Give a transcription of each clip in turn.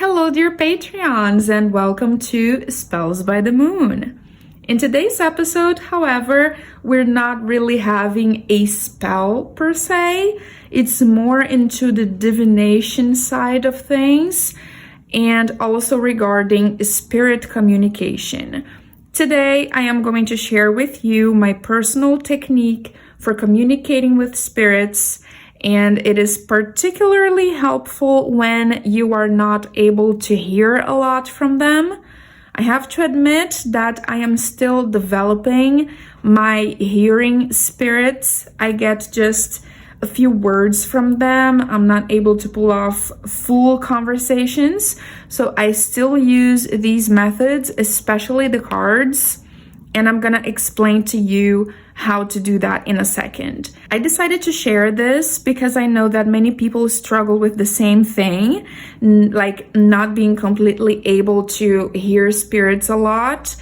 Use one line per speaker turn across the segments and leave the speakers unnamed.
Hello, dear Patreons, and welcome to Spells by the Moon. In today's episode, however, we're not really having a spell per se. It's more into the divination side of things and also regarding spirit communication. Today, I am going to share with you my personal technique for communicating with spirits, and it is particularly helpful when you are not able to hear a lot from them. I have to admit that I am still developing my hearing spirits. I get just a few words from them. I'm not able to pull off full conversations, so I still use these methods, especially the cards, and I'm gonna explain to you how to do that in a second. I decided to share this because I know that many people struggle with the same thing, like not being completely able to hear spirits a lot.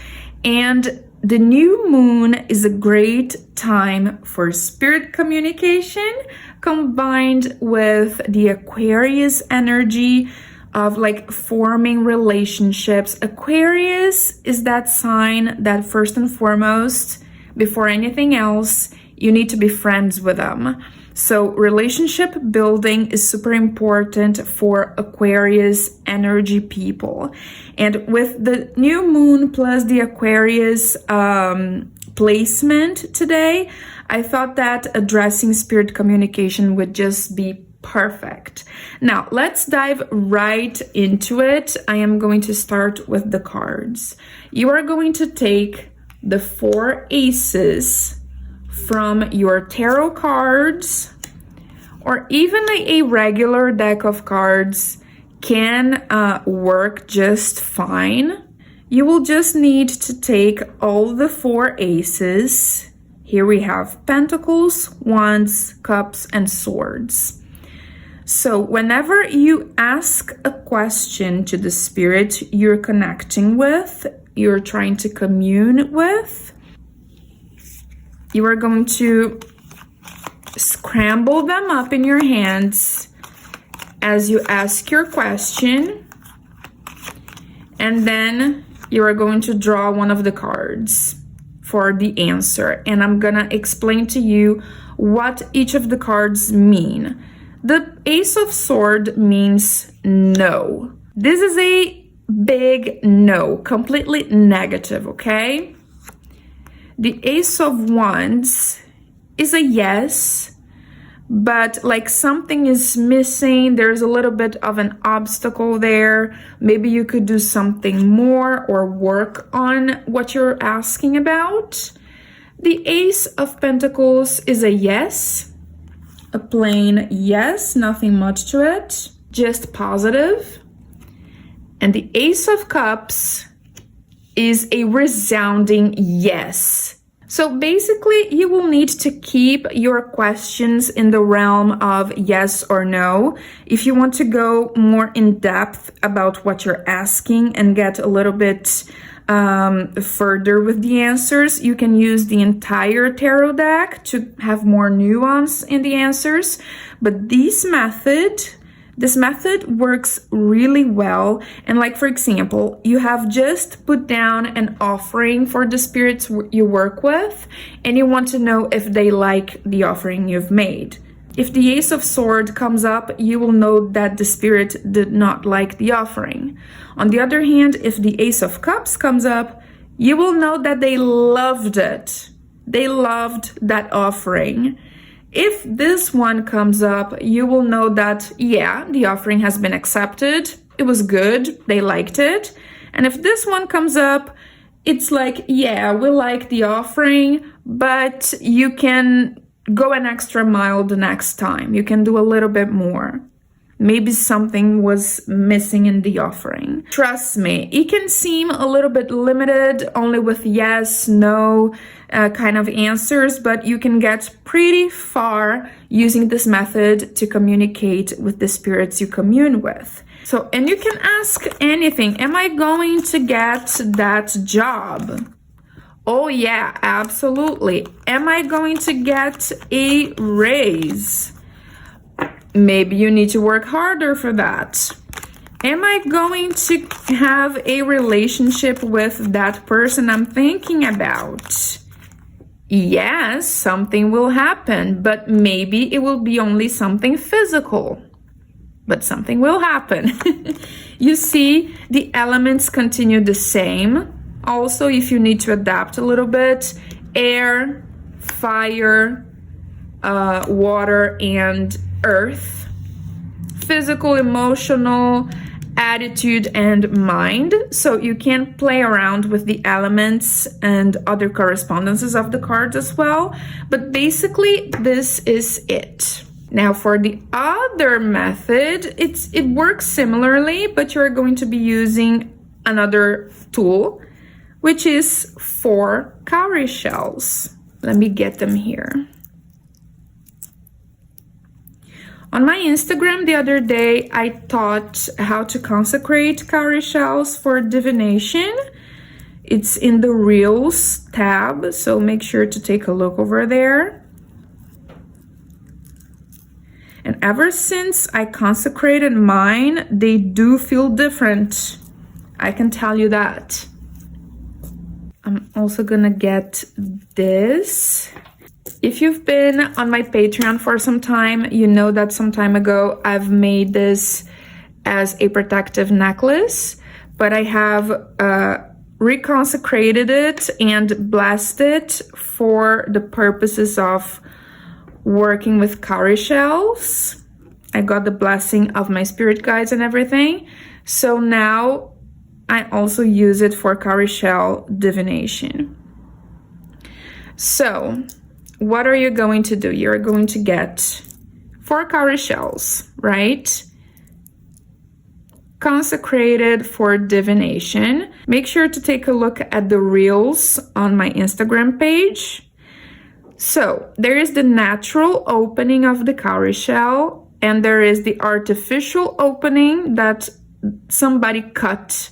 And the new moon is a great time for spirit communication combined with the Aquarius energy of like forming relationships. Aquarius is that sign that first and foremost, before anything else, you need to be friends with them. So relationship building is super important for Aquarius energy people. And with the new moon plus the Aquarius placement today, I thought that addressing spirit communication would just be perfect. Now, let's dive right into it. I am going to start with the cards. You are going to take the 4 aces from your tarot cards, or even a regular deck of cards can work just fine. You will just need to take all the 4 aces. Here we have Pentacles, Wands, Cups, and Swords. So whenever you ask a question to the spirit you're connecting with, you're trying to commune with, you are going to scramble them up in your hands as you ask your question, and then you are going to draw one of the cards for the answer, and I'm gonna explain to you what each of the cards mean. The Ace of Swords means no. This is a big no, completely negative, okay? The Ace of Wands is a yes, but like something is missing. There's a little bit of an obstacle there. Maybe you could do something more or work on what you're asking about. The Ace of Pentacles is a yes. A plain yes, nothing much to it, just positive. And the Ace of Cups is a resounding yes. So basically, you will need to keep your questions in the realm of yes or no. If you want to go more in depth about what you're asking and get a little bit further with the answers, you can use the entire tarot deck to have more nuance in the answers. But this method works really well. And like, for example, you have just put down an offering for the spirits you work with, and you want to know if they like the offering you've made. If the Ace of Swords comes up, you will know that the spirit did not like the offering. On the other hand, if the Ace of Cups comes up, you will know that they loved it. They loved that offering. If this one comes up, you will know that, yeah, the offering has been accepted. It was good. They liked it. And if this one comes up, it's like, yeah, we like the offering, but you can go an extra mile the next time. You can do a little bit more. Maybe something was missing in the offering. Trust me, it can seem a little bit limited, only with yes, no kind of answers, but you can get pretty far using this method to communicate with the spirits you commune with. So, and you can ask anything. Am I going to get that job? Oh yeah, absolutely. Am I going to get a raise? Maybe you need to work harder for that. Am I going to have a relationship with that person I'm thinking about? Yes, something will happen, but maybe it will be only something physical. But something will happen. You see, the elements continue the same. Also, if you need to adapt a little bit, air, fire, water, and earth. Physical, emotional, attitude, and mind. So you can play around with the elements and other correspondences of the cards as well. But basically, this is it. Now for the other method, it works similarly, but you're going to be using another tool, which is 4 cowrie shells. Let me get them here. On my Instagram the other day, I taught how to consecrate cowrie shells for divination. It's in the Reels tab, so make sure to take a look over there. And ever since I consecrated mine, they do feel different. I can tell you that. I'm also gonna get this. If you've been on my Patreon for some time, you know that some time ago I've made this as a protective necklace, but I have reconsecrated it and blessed it for the purposes of working with cowrie shells. I got the blessing of my spirit guides and everything. So now I also use it for cowrie shell divination. So what are you going to do? You're going to get 4 cowrie shells, right? Consecrated for divination. Make sure to take a look at the reels on my Instagram page. So there is the natural opening of the cowrie shell, and there is the artificial opening that somebody cut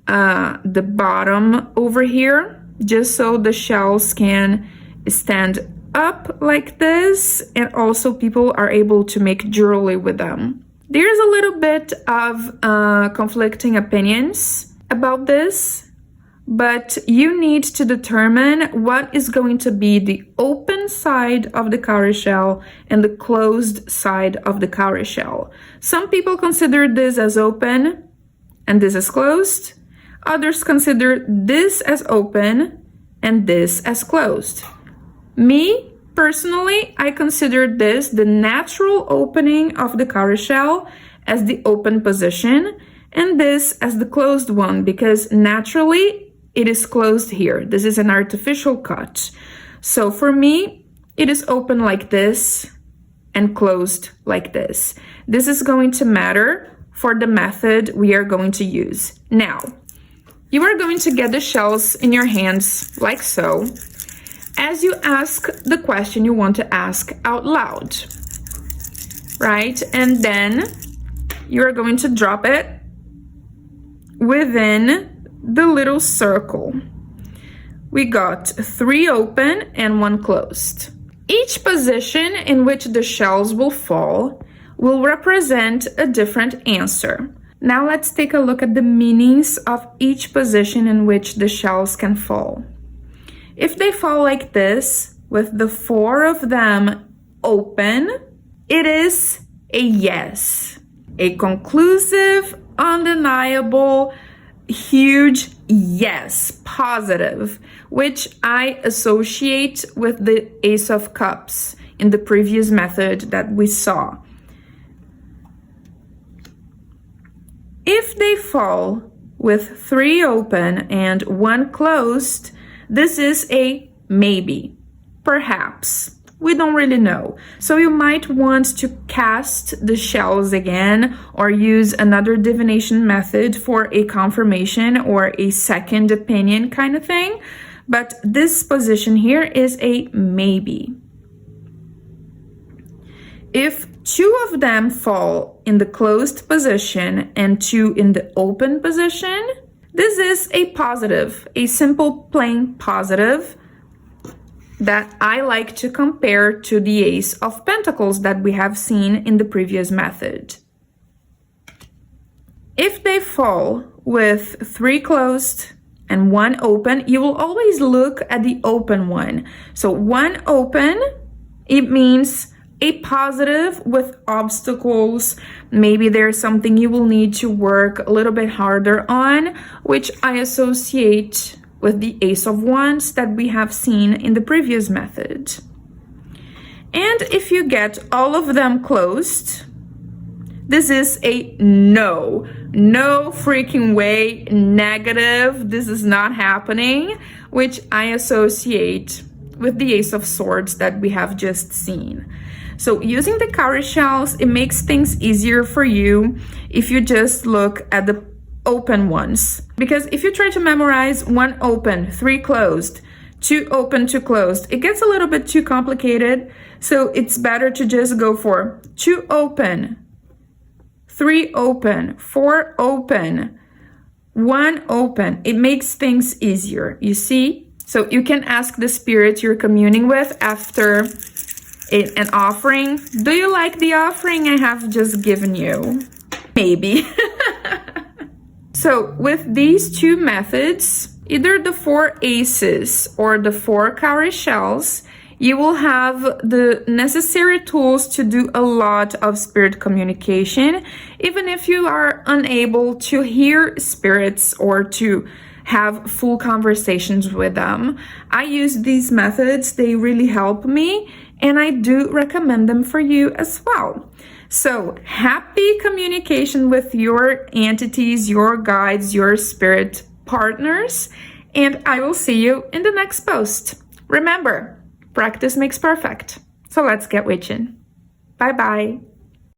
the bottom over here, just so the shells can stand up like this, and also people are able to make jewelry with them. There's a little bit of conflicting opinions about this, but you need to determine what is going to be the open side of the cowrie shell and the closed side of the cowrie shell. Some people consider this as open and this as closed. Others consider this as open and this as closed. Me, personally, I consider this the natural opening of the cowrie shell as the open position, and this as the closed one, because naturally it is closed here. This is an artificial cut. So for me, it is open like this and closed like this. This is going to matter for the method we are going to use. Now, you are going to get the shells in your hands like so, as you ask the question you want to ask out loud, right? And then you're going to drop it within the little circle. We got 3 open and 1 closed. Each position in which the shells will fall will represent a different answer. Now let's take a look at the meanings of each position in which the shells can fall. If they fall like this, with the 4 of them open, it is a yes. A conclusive, undeniable, huge yes, positive, which I associate with the Ace of Cups in the previous method that we saw. If they fall with 3 open and 1 closed, this is a maybe, perhaps. We don't really know. So you might want to cast the shells again or use another divination method for a confirmation or a second opinion kind of thing. But this position here is a maybe. If 2 of them fall in the closed position and 2 in the open position, this is a positive, a simple plain positive that I like to compare to the Ace of Pentacles that we have seen in the previous method. If they fall with 3 closed and 1 open, you will always look at the open one. So 1 open, it means a positive with obstacles. Maybe there's something you will need to work a little bit harder on, which I associate with the Ace of Wands that we have seen in the previous method. And if you get all of them closed, this is a no freaking way, negative, this is not happening, which I associate with the Ace of Swords that we have just seen. So using the cowrie shells, it makes things easier for you if you just look at the open ones. Because if you try to memorize 1 open, 3 closed, 2 open, 2 closed, it gets a little bit too complicated. So it's better to just go for 2 open, 3 open, 4 open, 1 open. It makes things easier, you see? So you can ask the spirit you're communing with after an offering. Do you like the offering I have just given you? Maybe. So with these 2 methods, either the 4 aces or the 4 cowrie shells, you will have the necessary tools to do a lot of spirit communication, even if you are unable to hear spirits or to have full conversations with them. I use these methods, they really help me, and I do recommend them for you as well. So happy communication with your entities, your guides, your spirit partners, and I will see you in the next post. Remember, practice makes perfect. So let's get witching. Bye bye.